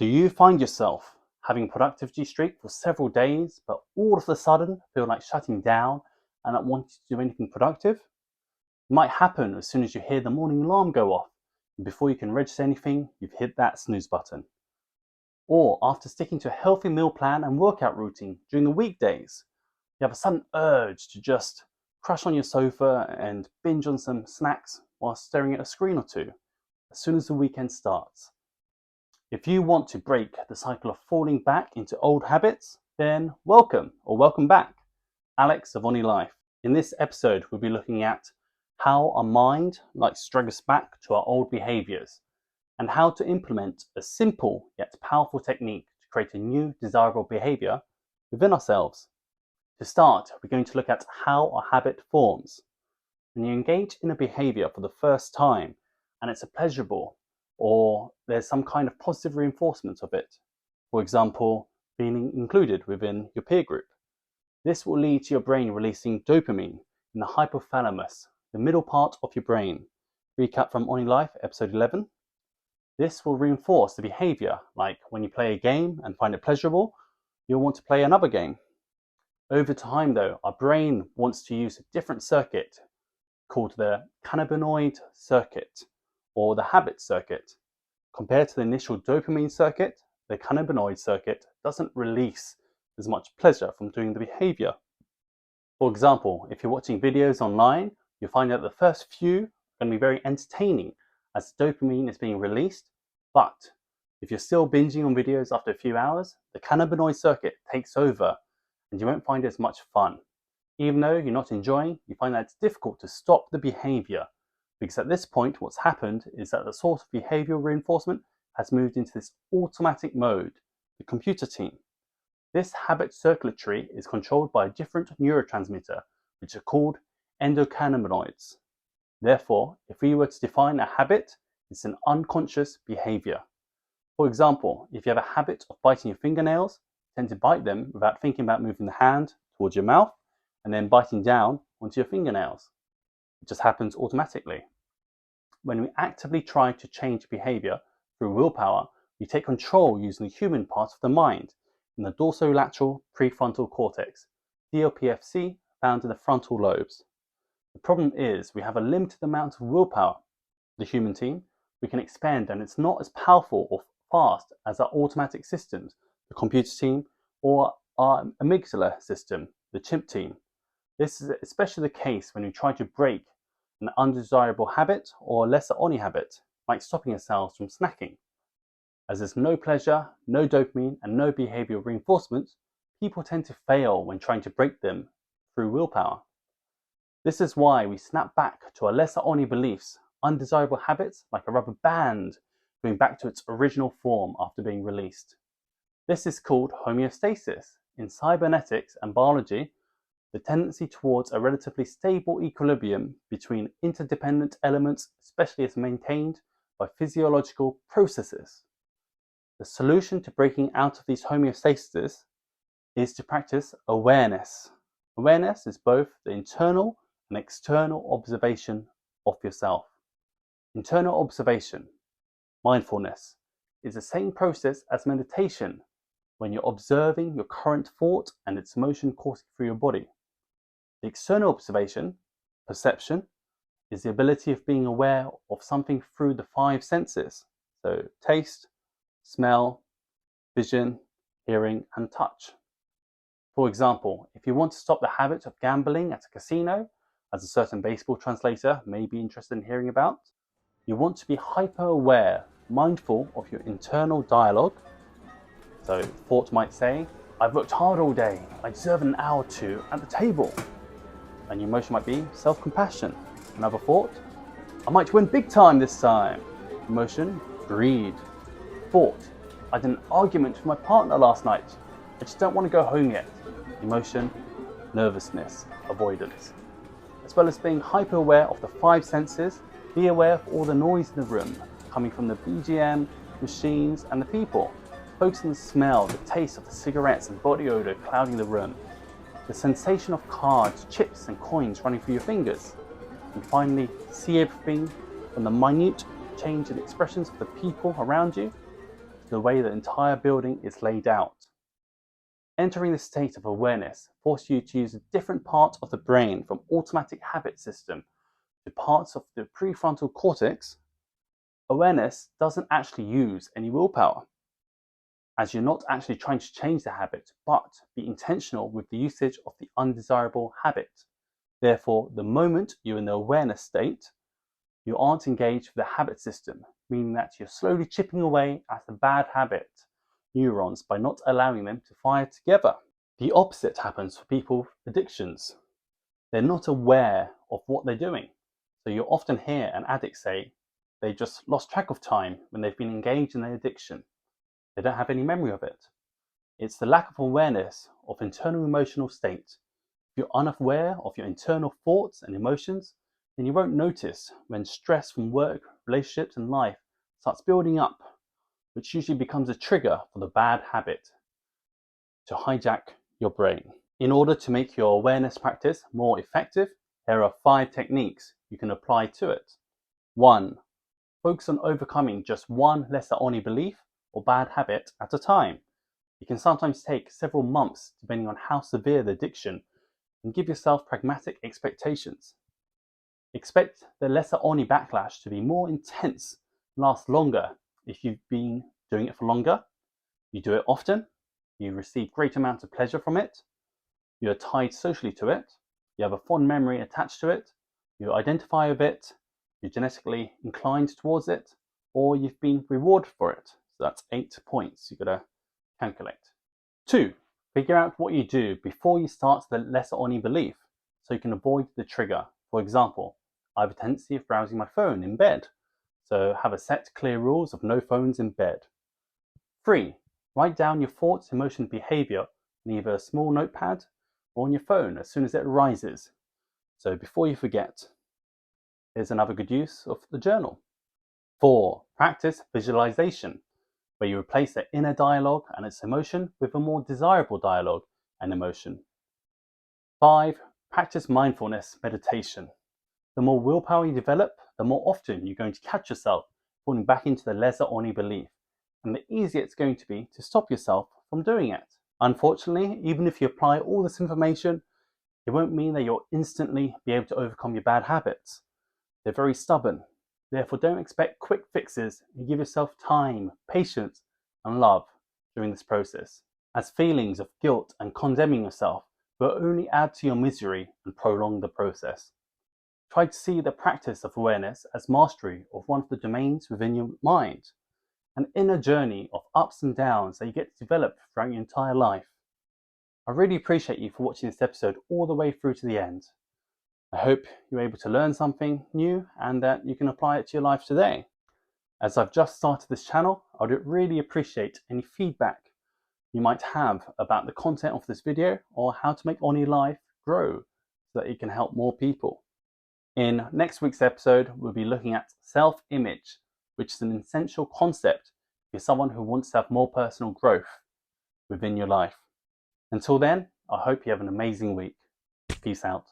Do you find yourself having a productivity streak for several days, but all of a sudden feel like shutting down and not wanting to do anything productive? It might happen as soon as you hear the morning alarm go off, and before you can register anything, you've hit that snooze button. Or after sticking to a healthy meal plan and workout routine during the weekdays, you have a sudden urge to just crash on your sofa and binge on some snacks while staring at a screen or two as soon as the weekend starts. If you want to break the cycle of falling back into old habits, then welcome back. Alex of ONILIFE. In this episode, we'll be looking at how our mind likes to drag us back to our old behaviours and how to implement a simple yet powerful technique to create a new desirable behaviour within ourselves. To start, we're going to look at how a habit forms. When you engage in a behaviour for the first time and it's a pleasurable or there's some kind of positive reinforcement of it, for example, being included within your peer group, this will lead to your brain releasing dopamine in the hypothalamus, the middle part of your brain. Recap from ONILIFE, episode 11. This will reinforce the behaviour, like when you play a game and find it pleasurable, you'll want to play another game. Over time though, our brain wants to use a different circuit called the cannabinoid circuit or the habit circuit. Compared to the initial dopamine circuit, the cannabinoid circuit doesn't release as much pleasure from doing the behaviour. For example, if you're watching videos online, you'll find that the first few are going to be very entertaining as dopamine is being released, but if you're still binging on videos after a few hours, the cannabinoid circuit takes over and you won't find it as much fun. Even though you're not enjoying, you find that it's difficult to stop the behaviour, because at this point what's happened is that the source of behavioural reinforcement has moved into this automatic mode, the computer team. This habit circuitry is controlled by a different neurotransmitter, which are called endocannabinoids. Therefore, if we were to define a habit, it's an unconscious behaviour. For example, if you have a habit of biting your fingernails, you tend to bite them without thinking about moving the hand towards your mouth and then biting down onto your fingernails. It just happens automatically. When we actively try to change behaviour through willpower, we take control using the human part of the mind in the dorsolateral prefrontal cortex, DLPFC, found in the frontal lobes. The problem is we have a limited amount of willpower. The human team, we can expand and it's not as powerful or fast as our automatic systems, the computer team, or our amygdala system, the chimp team. This is especially the case when we try to break an undesirable habit or lesser ONI habit, like stopping ourselves from snacking. As there's no pleasure, no dopamine, and no behavioural reinforcement, people tend to fail when trying to break them through willpower. This is why we snap back to our lesser ONI beliefs, undesirable habits like a rubber band going back to its original form after being released. This is called homeostasis. In cybernetics and biology, the tendency towards a relatively stable equilibrium between interdependent elements, especially as maintained by physiological processes. The solution to breaking out of these homeostases is to practice awareness. Awareness is both the internal and external observation of yourself. Internal observation, mindfulness, is the same process as meditation when you're observing your current thought and its motion coursing through your body. The external observation, perception, is the ability of being aware of something through the five senses, so taste, smell, vision, hearing, and touch. For example, if you want to stop the habit of gambling at a casino, as a certain baseball translator may be interested in hearing about, you want to be hyper-aware, mindful of your internal dialogue. So thought might say, I've worked hard all day, I deserve an hour or two at the table. And your emotion might be self-compassion. Another thought, I might win big time this time. Emotion, greed. Thought, I had an argument with my partner last night. I just don't want to go home yet. Emotion, nervousness, avoidance. As well as being hyper-aware of the five senses, be aware of all the noise in the room, coming from the BGM, machines, and the people. Focus on the smell, the taste of the cigarettes and body odour clouding the room. The sensation of cards, chips, and coins running through your fingers. And finally, see everything from the minute change in expressions of the people around you to the way the entire building is laid out. Entering this state of awareness forces you to use a different part of the brain, from automatic habit system to parts of the prefrontal cortex. Awareness doesn't actually use any willpower, as you're not actually trying to change the habit, but be intentional with the usage of the undesirable habit. Therefore, the moment you're in the awareness state, you aren't engaged with the habit system, meaning that you're slowly chipping away at the bad habit neurons by not allowing them to fire together. The opposite happens for people with addictions. They're not aware of what they're doing. So you often hear an addict say they just lost track of time when they've been engaged in their addiction. They don't have any memory of it. It's the lack of awareness of internal emotional state. If you're unaware of your internal thoughts and emotions, then you won't notice when stress from work, relationships, and life starts building up, which usually becomes a trigger for the bad habit to hijack your brain. In order to make your awareness practice more effective, there are 5 techniques you can apply to it. 1. Focus on overcoming just one lesser ONI belief or bad habit at a time. It can sometimes take several months depending on how severe the addiction, and give yourself pragmatic expectations. Expect the lesser ONI backlash to be more intense and last longer if you've been doing it for longer, you do it often, you receive great amounts of pleasure from it, you are tied socially to it, you have a fond memory attached to it, you identify with it, you're genetically inclined towards it, or you've been rewarded for it. So that's 8 points you've got to calculate. 2. Figure out what you do before you start the lesser ONI belief so you can avoid the trigger. For example, I have a tendency of browsing my phone in bed, so have a set clear rules of no phones in bed. 3. Write down your thoughts, emotion, behaviour in either a small notepad or on your phone as soon as it arises. So before you forget, here's another good use of the journal. 4. Practice visualization, where you replace the inner dialogue and its emotion with a more desirable dialogue and emotion. 5. Practice mindfulness meditation. The more willpower you develop, the more often you're going to catch yourself falling back into the lesser ONI belief, and the easier it's going to be to stop yourself from doing it. Unfortunately, even if you apply all this information, it won't mean that you'll instantly be able to overcome your bad habits. They're very stubborn. Therefore, don't expect quick fixes, and give yourself time, patience, and love during this process, as feelings of guilt and condemning yourself will only add to your misery and prolong the process. Try to see the practice of awareness as mastery of one of the domains within your mind, an inner journey of ups and downs that you get to develop throughout your entire life. I really appreciate you for watching this episode all the way through to the end. I hope you're able to learn something new and that you can apply it to your life today. As I've just started this channel, I would really appreciate any feedback you might have about the content of this video or how to make ONILIFE grow so that it can help more people. In next week's episode, we'll be looking at self-image, which is an essential concept for someone who wants to have more personal growth within your life. Until then, I hope you have an amazing week. Peace out.